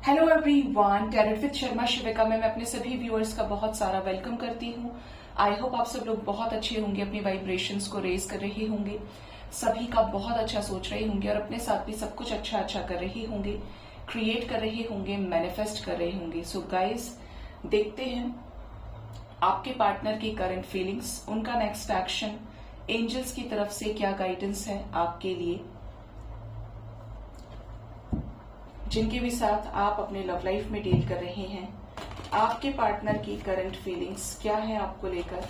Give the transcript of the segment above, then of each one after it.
Hello everyone, tarot with Sharma Shivika में मैं अपने सभी व्यूअर्स का बहुत सारा वेलकम करती हूँ। आई होप आप सब लोग बहुत अच्छे होंगे, अपनी वाइब्रेशंस को रेज कर रहे होंगे, सभी का बहुत अच्छा सोच रहे होंगे और अपने साथ भी सब कुछ अच्छा अच्छा कर रहे होंगे, क्रिएट कर रहे होंगे, मैनिफेस्ट कर रहे होंगे। सो गाइज, देखते हैं आपके पार्टनर की करंट फीलिंग्स, उनका नेक्स्ट एक्शन, एंजल्स की तरफ से क्या गाइडेंस है आपके लिए, जिनके भी साथ आप अपने लव लाइफ में डील कर रहे हैं। आपके पार्टनर की करंट फीलिंग्स क्या है आपको लेकर।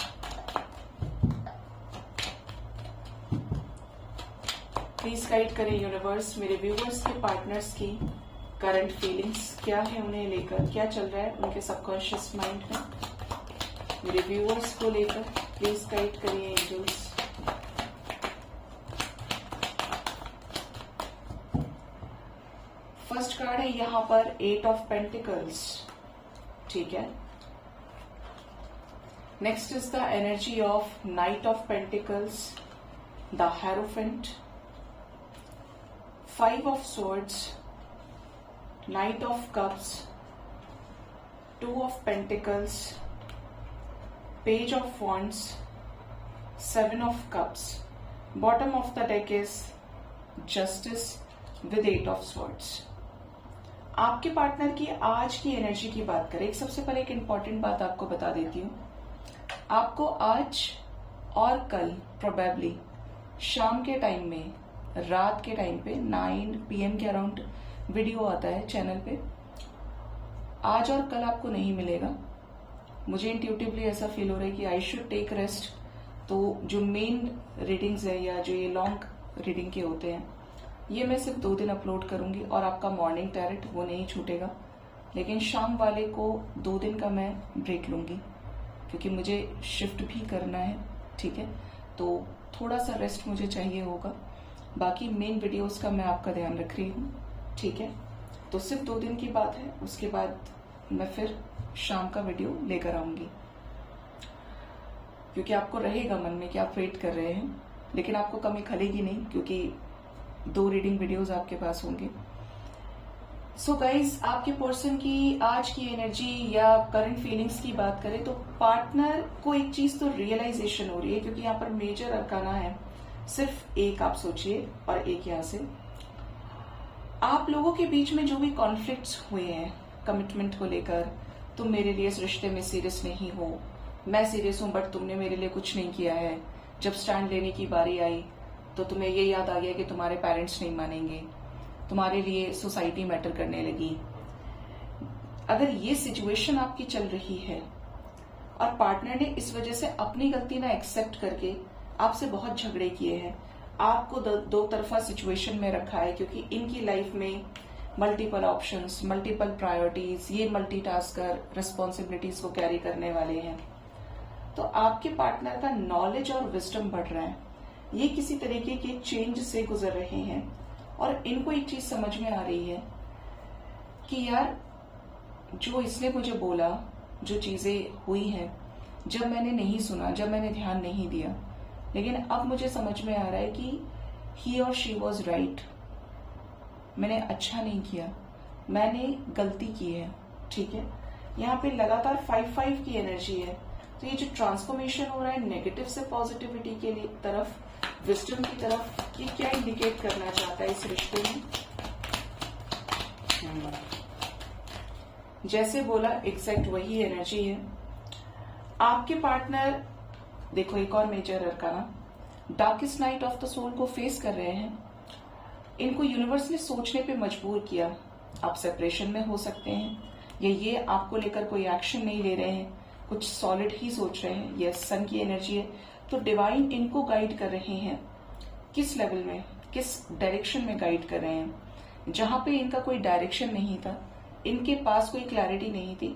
प्लीज गाइड करें यूनिवर्स, मेरे व्यूवर्स के पार्टनर्स की करंट फीलिंग्स क्या है, उन्हें लेकर क्या चल रहा है उनके सबकॉन्शियस माइंड में, मेरे व्यूवर्स को लेकर। प्लीज गाइड करिए एंजल्स। फर्स्ट कार्ड है यहां पर 8 ऑफ पेंटिकल्स, ठीक है। Next is the energy of night of pentacles, the hierophant, 5 of swords, night of cups, 2 of pentacles, page of wands, 7 of cups. Bottom of the deck is justice with 8 of swords. आपके partner की आज की energy की बात करें, सबसे पहले एक इंपॉर्टेंट बात आपको बता देती हूँ। आपको आज और कल प्रोबेबली शाम के टाइम में, रात के टाइम पे 9 PM के अराउंड वीडियो आता है चैनल पे। आज और कल आपको नहीं मिलेगा। मुझे इंट्यूटिवली ऐसा फील हो रहा है कि आई शुड टेक रेस्ट। तो जो मेन रीडिंग्स है या जो ये लॉन्ग रीडिंग के होते हैं, ये मैं सिर्फ 2 दिन अपलोड करूंगी और आपका मॉर्निंग टैरेट वो नहीं छूटेगा। लेकिन शाम वाले को 2 दिन का मैं ब्रेक लूंगी, क्योंकि मुझे शिफ्ट भी करना है, ठीक है। तो थोड़ा सा रेस्ट मुझे चाहिए होगा। बाकी मेन वीडियोस का मैं आपका ध्यान रख रही हूँ, ठीक है। तो सिर्फ 2 दिन की बात है, उसके बाद मैं फिर शाम का वीडियो लेकर आऊंगी, क्योंकि आपको रहेगा मन में कि आप वेट कर रहे हैं, लेकिन आपको कमी खलेगी नहीं, क्योंकि 2 रीडिंग वीडियोस आपके पास होंगे। सो गाइज, आपके पर्सन की आज की एनर्जी या करंट फीलिंग्स की बात करें तो पार्टनर को एक चीज तो रियलाइजेशन हो रही है, क्योंकि यहाँ पर मेजर अरकाना है, सिर्फ एक आप सोचिए और एक यहाँ से। आप लोगों के बीच में जो भी कॉन्फ्लिक्ट्स हुए हैं कमिटमेंट को लेकर, तुम मेरे लिए इस रिश्ते में सीरियस नहीं हो, मैं सीरियस हूं बट तुमने मेरे लिए कुछ नहीं किया है। जब स्टैंड लेने की बारी आई तो तुम्हें ये याद आ गया कि तुम्हारे पेरेंट्स नहीं मानेंगे, तुम्हारे लिए सोसाइटी मैटर करने लगी। अगर ये सिचुएशन आपकी चल रही है और पार्टनर ने इस वजह से अपनी गलती ना एक्सेप्ट करके आपसे बहुत झगड़े किए हैं, आपको दो तरफा सिचुएशन में रखा है, क्योंकि इनकी लाइफ में मल्टीपल ऑप्शंस, मल्टीपल प्रायोरिटीज, ये मल्टीटास्कर रिस्पॉन्सिबिलिटीज को कैरी करने वाले हैं। तो आपके पार्टनर का नॉलेज और विजडम बढ़ रहा है, ये किसी तरीके के चेंज से गुजर रहे हैं और इनको एक चीज समझ में आ रही है कि यार, जो इसने मुझे बोला, जो चीजें हुई हैं, जब मैंने नहीं सुना, जब मैंने ध्यान नहीं दिया, लेकिन अब मुझे समझ में आ रहा है कि ही और शी वॉज राइट। मैंने अच्छा नहीं किया, मैंने गलती की है, ठीक है। यहाँ पे लगातार 5-5 की एनर्जी है। तो ये जो ट्रांसफॉर्मेशन हो रहा है नेगेटिव से पॉजिटिविटी के लिए तरफ, विजडम की तरफ, ये क्या इंडिकेट करना चाहता है इस रिश्ते में। जैसे बोला एग्जैक्ट वही एनर्जी है। आपके पार्टनर, देखो एक और major arcana, darkest night of the soul को फेस कर रहे हैं। इनको यूनिवर्स ने सोचने पे मजबूर किया। आप सेपरेशन में हो सकते हैं, या ये आपको लेकर कोई एक्शन नहीं ले रहे हैं, कुछ सॉलिड ही सोच रहे हैं। यस, सन की एनर्जी है, तो डिवाइन इनको गाइड कर रहे हैं। किस लेवल में, किस डायरेक्शन में गाइड कर रहे हैं। जहां पे इनका कोई डायरेक्शन नहीं था, इनके पास कोई क्लैरिटी नहीं थी,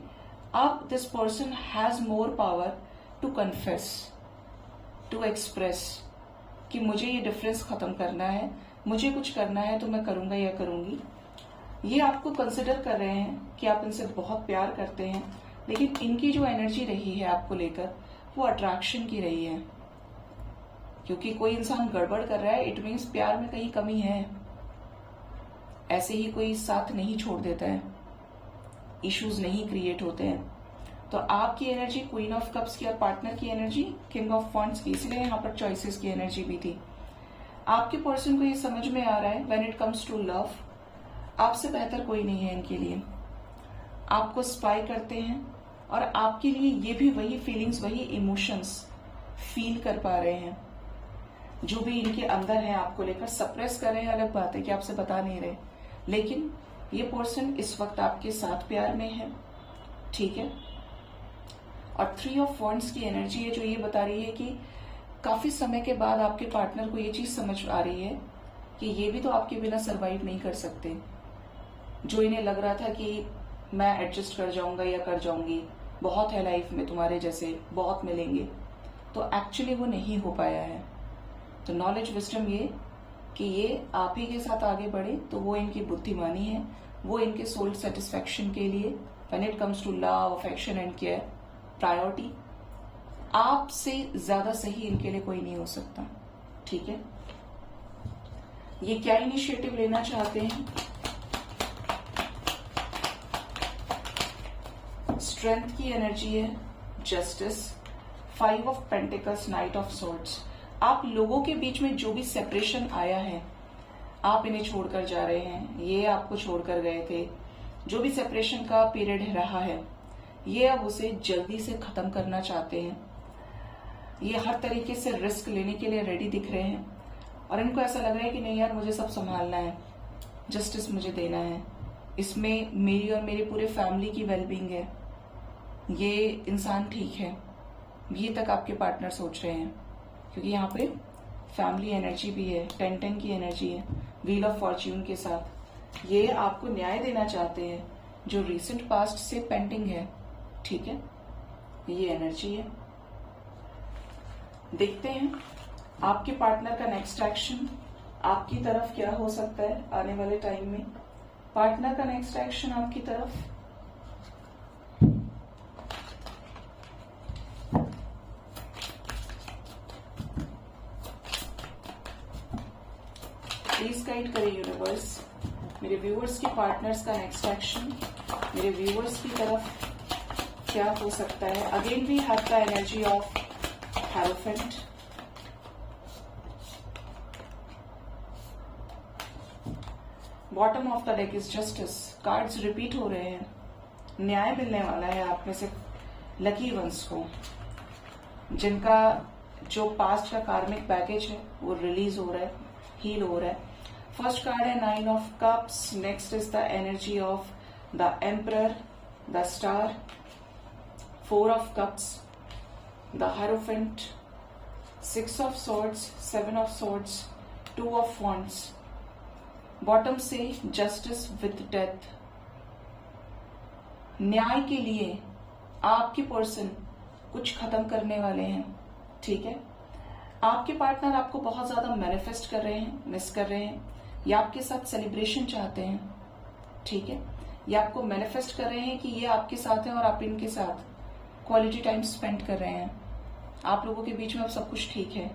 अब this person has more power to confess, to express कि मुझे ये डिफरेंस खत्म करना है, मुझे कुछ करना है तो मैं करूंगा या करूंगी। ये आपको कंसिडर कर रहे हैं कि आप इनसे बहुत प्यार करते हैं, लेकिन इनकी जो एनर्जी रही है आपको लेकर, वो अट्रैक्शन की रही है। क्योंकि कोई इंसान गड़बड़ कर रहा है, इट मीन्स प्यार में कहीं कमी है। ऐसे ही कोई साथ नहीं छोड़ देता है, इश्यूज नहीं क्रिएट होते हैं। तो आपकी एनर्जी क्वीन ऑफ कप्स की और पार्टनर की एनर्जी किंग ऑफ वॉन्ड्स की, इसलिए यहाँ पर चॉइसेस की एनर्जी भी थी। आपके पर्सन को ये समझ में आ रहा है when it comes to love, आपसे बेहतर कोई नहीं है इनके लिए। आपको स्पाई करते हैं और आपके लिए ये भी वही फीलिंग्स, वही इमोशंस फील कर पा रहे हैं जो भी इनके अंदर है आपको लेकर। सप्रेस कर रहे हैं अलग बात है कि आपसे बता नहीं रहे, लेकिन ये पर्सन इस वक्त आपके साथ प्यार में है, ठीक है। और 3 ऑफ वॉन्ड्स की एनर्जी है जो ये बता रही है कि काफी समय के बाद आपके पार्टनर को ये चीज समझ आ रही है कि ये भी तो आपके बिना सरवाइव नहीं कर सकते। जो इन्हें लग रहा था कि मैं एडजस्ट कर जाऊंगा या कर जाऊंगी, बहुत है लाइफ में तुम्हारे जैसे, बहुत मिलेंगे, तो एक्चुअली वो नहीं हो पाया है। तो नॉलेज विजडम ये कि ये आप ही के साथ आगे बढ़े, तो वो इनकी बुद्धिमानी है, वो इनके सोल सेटिस्फेक्शन के लिए when it comes to love, affection and care, priority आपसे ज्यादा सही इनके लिए कोई नहीं हो सकता, ठीक है। ये क्या इनिशिएटिव लेना चाहते हैं? स्ट्रेंथ की एनर्जी है, justice, 5 of pentacles, night of swords. आप लोगों के बीच में जो भी सेपरेशन आया है, आप इन्हें छोड़कर जा रहे हैं, ये आपको छोड़कर गए थे, जो भी सेपरेशन का पीरियड रहा है, ये अब उसे जल्दी से खत्म करना चाहते हैं। ये हर तरीके से रिस्क लेने के लिए रेडी दिख रहे हैं और इनको ऐसा लग रहा है कि नहीं यार, मुझे सब संभालना है, जस्टिस मुझे देना है, इसमें मेरी और मेरे पूरे फैमिली की वेलबींग है, ये इंसान ठीक है, ये तक आपके पार्टनर सोच रहे हैं। क्योंकि यहाँ पे फैमिली एनर्जी भी है, 10-10 की एनर्जी है, व्हील ऑफ फॉर्च्यून के साथ। ये आपको न्याय देना चाहते हैं जो रिसेंट पास्ट से पेंडिंग है, ठीक है, ये एनर्जी है। देखते हैं आपके पार्टनर का नेक्स्ट एक्शन आपकी तरफ क्या हो सकता है आने वाले टाइम में। पार्टनर का नेक्स्ट एक्शन आपकी तरफ, प्लीज गाइड करें यूनिवर्स, मेरे व्यूअर्स के पार्टनर्स का नेक्स्ट एक्शन मेरे व्यूअर्स की तरफ क्या हो सकता है। Again we have the energy of hierophant, bottom of the deck is justice. Cards repeat हो रहे हैं, न्याय मिलने वाला है आप में से लकी वंस को, जिनका जो पास्ट का कार्मिक बैगेज है वो रिलीज हो रहा है, हील हो रहा है। फर्स्ट कार्ड है 9 of cups, next is the energy of the emperor, the star, 4 of cups, the Hierophant, 6 of swords, 7 of swords, 2 of wands, bottom से जस्टिस विद डेथ। न्याय के लिए आपके पर्सन कुछ खत्म करने वाले हैं, ठीक है। आपके पार्टनर आपको बहुत ज्यादा मैनिफेस्ट कर रहे हैं, मिस कर रहे हैं, या आपके साथ सेलिब्रेशन चाहते हैं, ठीक है। या आपको मैनिफेस्ट कर रहे हैं कि ये आपके साथ है और आप इनके साथ क्वालिटी टाइम स्पेंड कर रहे हैं। आप लोगों के बीच में अब सब कुछ ठीक है।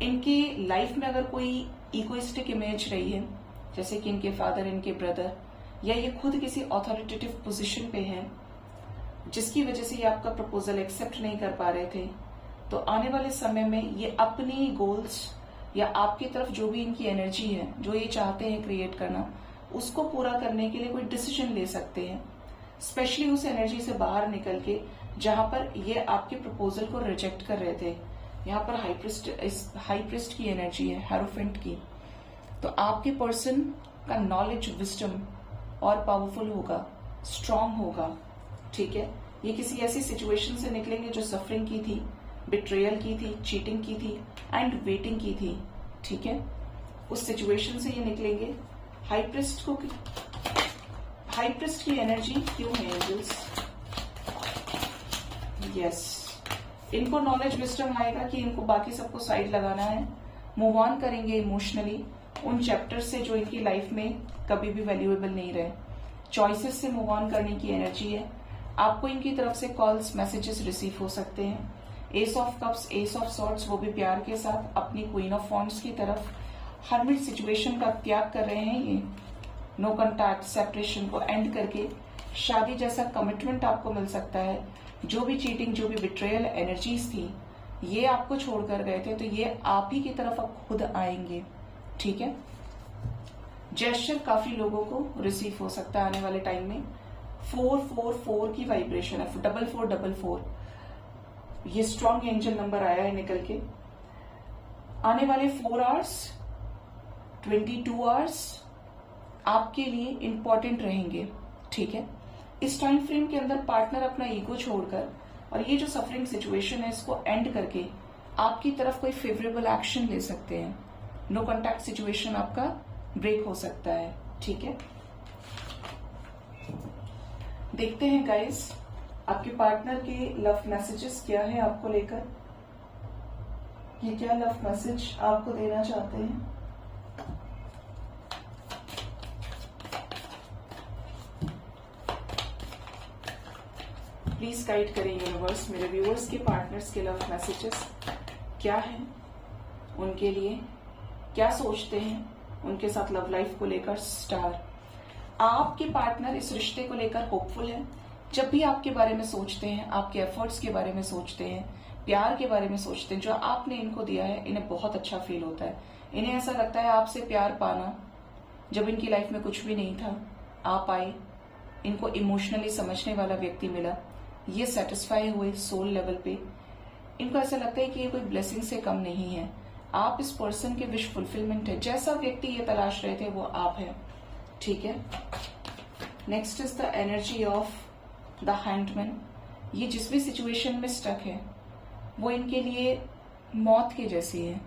इनकी लाइफ में अगर कोई इगोइस्टिक इमेज रही है, जैसे कि इनके फादर, इनके ब्रदर, या ये खुद किसी ऑथोरिटेटिव पोजीशन पे हैं जिसकी वजह से ये आपका प्रपोजल एक्सेप्ट नहीं कर पा रहे थे, तो आने वाले समय में ये अपनी गोल्स या आपकी तरफ जो भी इनकी एनर्जी है, जो ये चाहते हैं क्रिएट करना, उसको पूरा करने के लिए कोई डिसीजन ले सकते हैं, स्पेशली उस एनर्जी से बाहर निकल के जहां पर ये आपके प्रपोजल को रिजेक्ट कर रहे थे। यहाँ पर हाई प्रिस्ट की एनर्जी है, हेरोफेंट की। तो आपके पर्सन का नॉलेज, विजडम और पावरफुल होगा, स्ट्रांग होगा, ठीक है। ये किसी ऐसी सिचुएशन से निकलेंगे जो सफरिंग की थी, बिट्रेयल की थी, चीटिंग की थी एंड वेटिंग की थी, ठीक है। उस सिचुएशन से ये निकलेंगे। हाई प्रिस्ट की एनर्जी क्यों है एंजल्स? यस, इनको नॉलेज विजडम आएगा कि इनको बाकी सबको साइड लगाना है, मूव ऑन करेंगे इमोशनली उन चैप्टर्स से जो इनकी लाइफ में कभी भी वैल्यूएबल नहीं रहे। चॉइसेस से मूव ऑन करने की एनर्जी है। आपको इनकी तरफ से कॉल्स, मैसेजेस रिसीव हो सकते हैं। S of cups, S of swords, वो भी प्यार के साथ अपनी क्वीन ऑफ वॉन्ड्स की तरफ हर्मिट सिचुएशन का त्याग कर रहे हैं। ये नो कॉन्टैक्ट, सेपरेशन को एंड करके शादी जैसा कमिटमेंट आपको मिल सकता है। जो भी चीटिंग, जो भी बिट्रेयल एनर्जीज थी, ये आपको छोड़कर गए थे, तो ये आप ही की तरफ अब खुद आएंगे। ठीक है। जेस्चर काफी लोगों को रिसीव हो सकता है आने वाले टाइम में। 444 की वाइब्रेशन है, 4444, ये स्ट्रॉन्ग एंजल नंबर आया है निकल के। आने वाले 4 आवर्स 22 आवर्स आपके लिए इंपॉर्टेंट रहेंगे। ठीक है। इस टाइम फ्रेम के अंदर पार्टनर अपना ईगो छोड़कर और ये जो सफरिंग सिचुएशन है इसको एंड करके आपकी तरफ कोई फेवरेबल एक्शन ले सकते हैं। नो कॉन्टैक्ट सिचुएशन आपका ब्रेक हो सकता है। ठीक है। देखते हैं गाइस आपके पार्टनर के लव मैसेजेस क्या है आपको लेकर। ये क्या लव मैसेज आपको देना चाहते हैं। प्लीज गाइड करें यूनिवर्स, मेरे व्यूअर्स के पार्टनर्स के लव मैसेजेस क्या हैं, उनके लिए क्या सोचते हैं, उनके साथ लव लाइफ को लेकर। स्टार, आपके पार्टनर इस रिश्ते को लेकर होपफुल है। जब भी आपके बारे में सोचते हैं, आपके एफर्ट्स के बारे में सोचते हैं, प्यार के बारे में सोचते हैं जो आपने इनको दिया है, इन्हें बहुत अच्छा फील होता है। इन्हें ऐसा लगता है आपसे प्यार पाना, जब इनकी लाइफ में कुछ भी नहीं था आप आए, इनको इमोशनली समझने वाला व्यक्ति मिला, ये सेटिस्फाई हुए सोल लेवल पे। इनको ऐसा लगता है कि ये कोई ब्लेसिंग से कम नहीं है। आप इस पर्सन के विश फुलफिलमेंट है। जैसा व्यक्ति ये तलाश रहे थे वो आप है। ठीक है। Next is the energy of the handman. ये जिस भी सिचुएशन में स्टक है वो इनके लिए मौत के जैसी है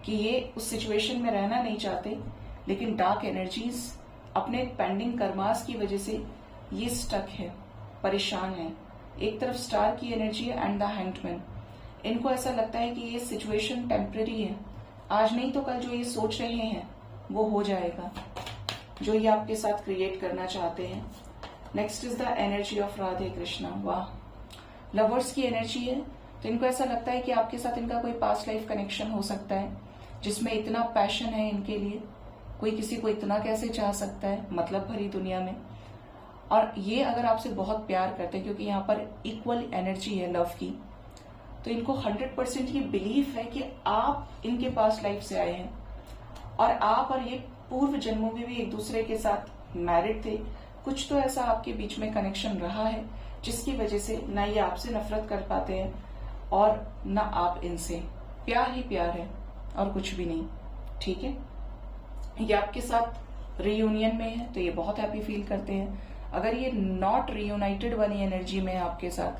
कि ये उस सिचुएशन में रहना नहीं चाहते, लेकिन डार्क एनर्जीज अपने पेंडिंग कर्मास की वजह से ये स्टक है, परेशान है। एक तरफ स्टार की एनर्जी है एंड द हैंडमैन। इनको ऐसा लगता है कि ये सिचुएशन टेम्पररी है, आज नहीं तो कल जो ये सोच रहे हैं वो हो जाएगा, जो ये आपके साथ क्रिएट करना चाहते हैं। Next is the energy of Radhe Krishna. वाह, लवर्स की एनर्जी है। तो इनको ऐसा लगता है कि आपके साथ इनका कोई पास्ट लाइफ कनेक्शन हो सकता है जिसमें इतना पैशन है इनके लिए। कोई किसी को इतना कैसे चाह सकता है मतलब भरी दुनिया में। और ये अगर आपसे बहुत प्यार करते हैं, क्योंकि यहाँ पर इक्वल एनर्जी है लव की, तो इनको 100% ये बिलीफ है कि आप इनके पास लाइफ से आए हैं और आप और ये पूर्व जन्मों में भी एक दूसरे के साथ मैरिड थे। कुछ तो ऐसा आपके बीच में कनेक्शन रहा है जिसकी वजह से ना ये आपसे नफरत कर पाते हैं और ना आप इनसे। प्यार ही प्यार है और कुछ भी नहीं। ठीक है। ये आपके साथ रियूनियन में है तो ये बहुत हैप्पी फील करते हैं। अगर ये नॉट रियूनाइटेड वाली एनर्जी में है आपके साथ,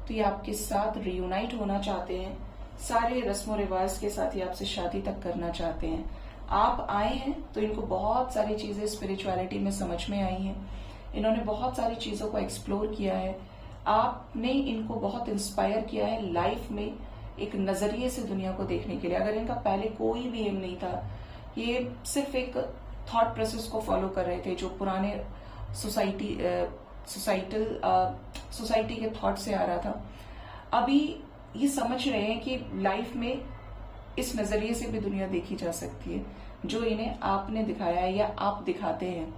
तो ये आपके साथ रियूनाइट होना चाहते हैं। सारे रस्मों रिवाज के साथ ये आपसे शादी तक करना चाहते हैं। आप आए हैं तो इनको बहुत सारी चीजें स्पिरिचुअलिटी में समझ में आई हैं। इन्होंने बहुत सारी चीजों को एक्सप्लोर किया है। आपने इनको बहुत इंस्पायर किया है लाइफ में एक नजरिए से दुनिया को देखने के लिए। अगर इनका पहले कोई भी एम नहीं था, ये सिर्फ एक थॉट प्रोसेस को फॉलो कर रहे थे जो पुराने सोसाइटी के थॉट से आ रहा था। अभी ये समझ रहे हैं कि लाइफ में इस नजरिए से भी दुनिया देखी जा सकती है जो इन्हें आपने दिखाया है या आप दिखाते हैं।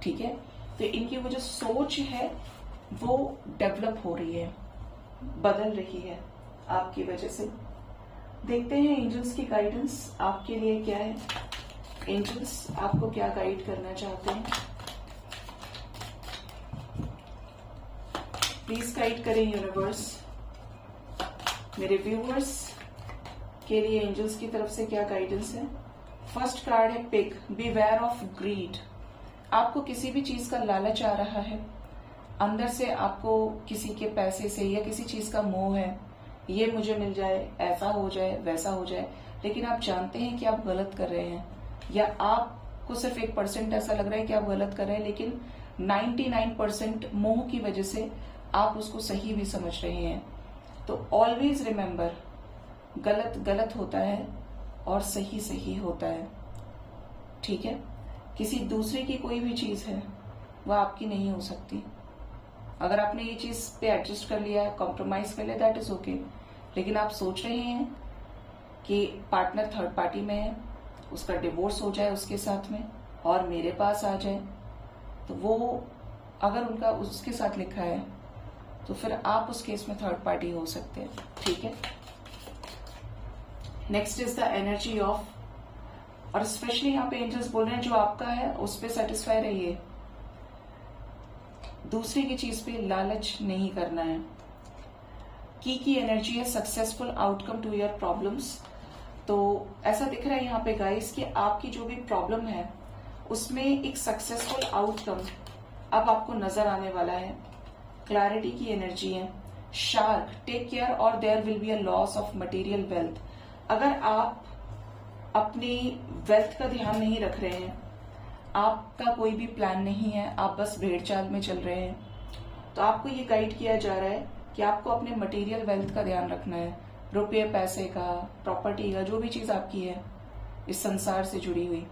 ठीक है। तो इनकी वो जो सोच है वो डेवलप हो रही है, बदल रही है आपकी वजह से। देखते हैं एंजल्स की गाइडेंस आपके लिए क्या है। एंजल्स आपको क्या गाइड करना चाहते हैं, प्लीज गाइड करें यूनिवर्स। मेरे व्यूअर्स के लिए एंजल्स की तरफ से क्या गाइडेंस है। फर्स्ट कार्ड है पिग, बीवेयर ऑफ ग्रीड। आपको किसी भी चीज का लालच आ रहा है, अंदर से आपको किसी के पैसे से या किसी चीज का मोह है, ये मुझे मिल जाए, ऐसा हो जाए, वैसा हो जाए, लेकिन आप जानते हैं कि आप गलत कर रहे हैं, या आपको सिर्फ 1% ऐसा लग रहा है कि आप गलत कर रहे हैं, लेकिन 99% मोह की वजह से आप उसको सही भी समझ रहे हैं। तो ऑलवेज रिमेम्बर, गलत गलत होता है और सही सही होता है। ठीक है। किसी दूसरे की कोई भी चीज है वह आपकी नहीं हो सकती। अगर आपने ये चीज पे एडजस्ट कर लिया है, कॉम्प्रोमाइज कर लिया, दैट इज ओके। लेकिन आप सोच रहे हैं कि पार्टनर थर्ड पार्टी में है, उसका डिवोर्स हो जाए उसके साथ में और मेरे पास आ जाए, तो वो अगर उनका उसके साथ लिखा है तो फिर आप उस केस में थर्ड पार्टी हो सकते हैं, ठीक है। Next is the energy of, और स्पेशली यहाँ पे एंजल्स बोल रहे हैं जो आपका है उस पर सेटिस्फाई रहिए, दूसरे की चीज पे लालच नहीं करना है। की एनर्जी है successful outcome to your problems. तो ऐसा दिख रहा है यहाँ पे गाइस कि आपकी जो भी प्रॉब्लम है उसमें एक सक्सेसफुल आउटकम अब आपको नजर आने वाला है। क्लैरिटी की एनर्जी है। शार्क, टेक केयर और there will be a loss of material wealth. अगर आप अपनी वेल्थ का ध्यान नहीं रख रहे हैं, आपका कोई भी प्लान नहीं है, आप बस भेड़ चाल में चल रहे हैं, तो आपको ये गाइड किया जा रहा है कि आपको अपने मटेरियल वेल्थ का ध्यान रखना है, रुपये पैसे का, प्रॉपर्टी का, जो भी चीज आपकी है इस संसार से जुड़ी हुई,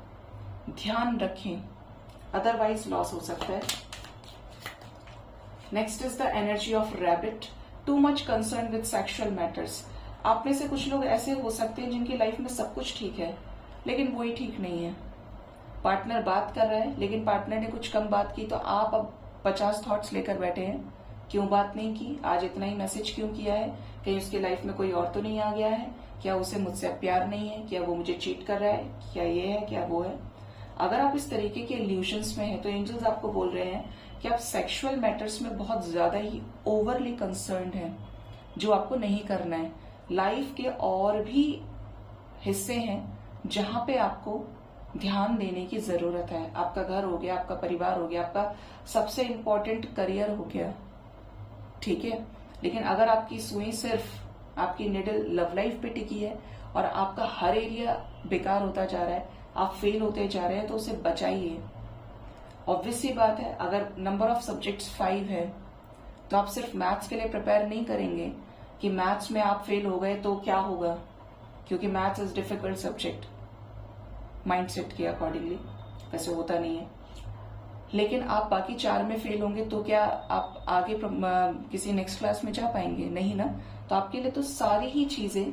ध्यान रखें, अदरवाइज लॉस हो सकता है। Next is the energy of rabbit, too much concern with sexual matters. आप में से कुछ लोग ऐसे हो सकते हैं जिनकी लाइफ में सब कुछ ठीक है लेकिन वही ठीक नहीं है। पार्टनर बात कर रहा है लेकिन पार्टनर ने कुछ कम बात की तो आप अब 50 थॉट्स लेकर बैठे हैं, क्यों बात नहीं की, आज इतना ही मैसेज क्यों किया है, कहीं उसकी लाइफ में कोई और तो नहीं आ गया है, क्या उसे मुझसे प्यार नहीं है, क्या वो मुझे चीट कर रहा है, क्या ये है, क्या वो है। अगर आप इस तरीके के इल्यूशंस में हैं तो एंजल्स आपको बोल रहे हैं कि आप सेक्सुअल मैटर्स में बहुत ज्यादा ही ओवरली कंसर्न्ड हैं, जो आपको नहीं करना है। लाइफ के और भी हिस्से हैं जहां पे आपको ध्यान देने की जरूरत है। आपका घर हो गया, आपका परिवार हो गया, आपका सबसे इंपॉर्टेंट करियर हो गया, ठीक है। लेकिन अगर आपकी सुई सिर्फ आपकी निडल लव लाइफ पे टिकी है और आपका हर एरिया बेकार होता जा रहा है, आप फेल होते जा रहे हैं, तो उसे बचाइए। ऑब्वियस सी बात है, अगर नंबर ऑफ सब्जेक्ट्स 5 है तो आप सिर्फ मैथ्स के लिए प्रिपेयर नहीं करेंगे कि मैथ्स में आप फेल हो गए तो क्या होगा, क्योंकि maths is difficult subject mindset के अकॉर्डिंगली, वैसे होता नहीं है। लेकिन आप बाकी 4 में फेल होंगे तो क्या आप आगे किसी नेक्स्ट क्लास में जा पाएंगे? नहीं ना। तो आपके लिए तो सारी ही चीजें,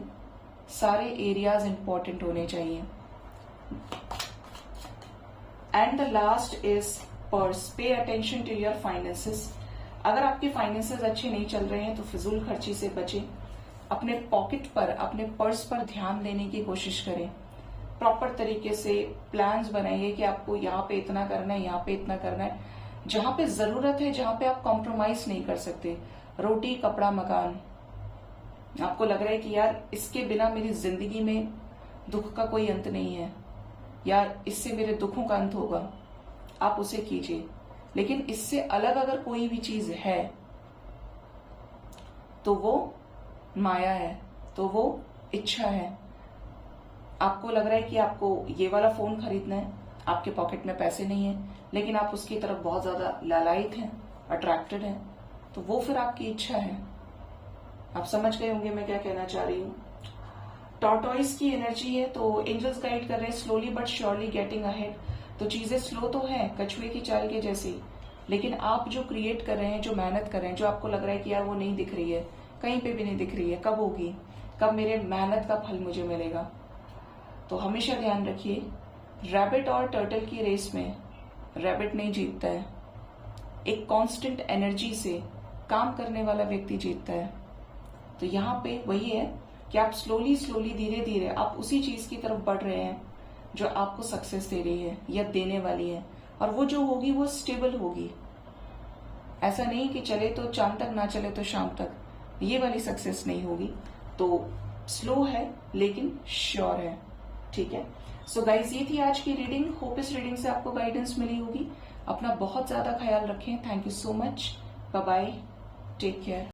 सारे एरियाज इंपॉर्टेंट होने चाहिए। And the last is purse, pay attention to your finances. अगर आपके फाइनेंसेस अच्छे नहीं चल रहे हैं तो फिजूल खर्ची से बचें, अपने पॉकेट पर, अपने पर्स पर ध्यान देने की कोशिश करें। प्रॉपर तरीके से प्लान्स बनाइए कि आपको यहाँ पे इतना करना है, यहाँ पे इतना करना है। जहां पे जरूरत है, जहां पे आप कॉम्प्रोमाइज नहीं कर सकते, रोटी कपड़ा मकान, आपको लग रहा है कि यार इसके बिना मेरी जिंदगी में दुख का कोई अंत नहीं है, यार इससे मेरे दुखों का अंत होगा, आप उसे कीजिए। लेकिन इससे अलग अगर कोई भी चीज है तो वो माया है, तो वो इच्छा है। आपको लग रहा है कि आपको ये वाला फोन खरीदना है, आपके पॉकेट में पैसे नहीं है, लेकिन आप उसकी तरफ बहुत ज्यादा लालायित हैं, अट्रैक्टेड हैं, तो वो फिर आपकी इच्छा है। आप समझ गए होंगे मैं क्या कहना चाह रही हूँ। टॉर्टोइस की एनर्जी है, तो एंजल्स गाइड कर रहे हैं slowly but surely getting ahead. तो चीजें स्लो तो है, कछुए की चाल के जैसी, लेकिन आप जो क्रिएट कर रहे हैं, जो मेहनत कर रहे हैं, जो आपको लग रहा है कि यार वो नहीं दिख रही है, कहीं पे भी नहीं दिख रही है, कब होगी, कब मेरे मेहनत का फल मुझे मिलेगा, तो हमेशा ध्यान रखिए। रैबिट और टर्टल की रेस में रैबिट नहीं जीतता है, एक कांस्टेंट एनर्जी से काम करने वाला व्यक्ति जीतता है। तो यहाँ पे वही है कि आप स्लोली स्लोली, धीरे धीरे आप उसी चीज की तरफ बढ़ रहे हैं जो आपको सक्सेस दे रही है या देने वाली है, और वो जो होगी वो स्टेबल होगी। ऐसा नहीं कि चले तो चांद तक, ना चले तो शाम तक, ये वाली सक्सेस नहीं होगी। तो स्लो है लेकिन श्योर है, ठीक है। सो गाइज, ये थी आज की रीडिंग। होप इस रीडिंग से आपको गाइडेंस मिली होगी। अपना बहुत ज्यादा ख्याल रखें। Thank you so much. Bye bye, take care.